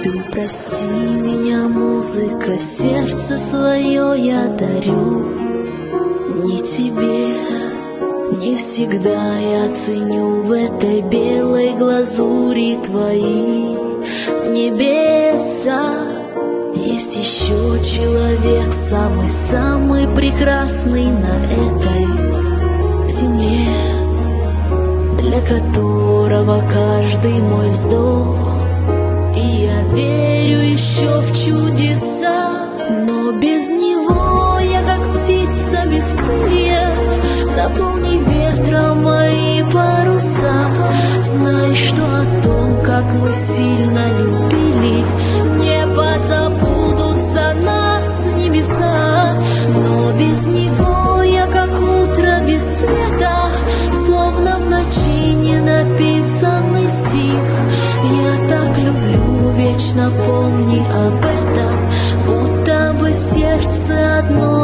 Ты прости меня, музыка, сердце свое я дарю не тебе. Не всегда я ценю в этой белой глазури твои небеса. Есть еще человек, самый-самый прекрасный на этой земле, для которого каждый мой вздох. И я верю еще в чудеса, но без него я как птица без крыльев. Наполни ветром мои паруса. Знай, что о том, как мы сильно любили, не позабудутся нас небеса. Но без него я как утро без света, словно в ночи не написанный стих. Я так люблю, вечно помни об этом, будто бы сердце одно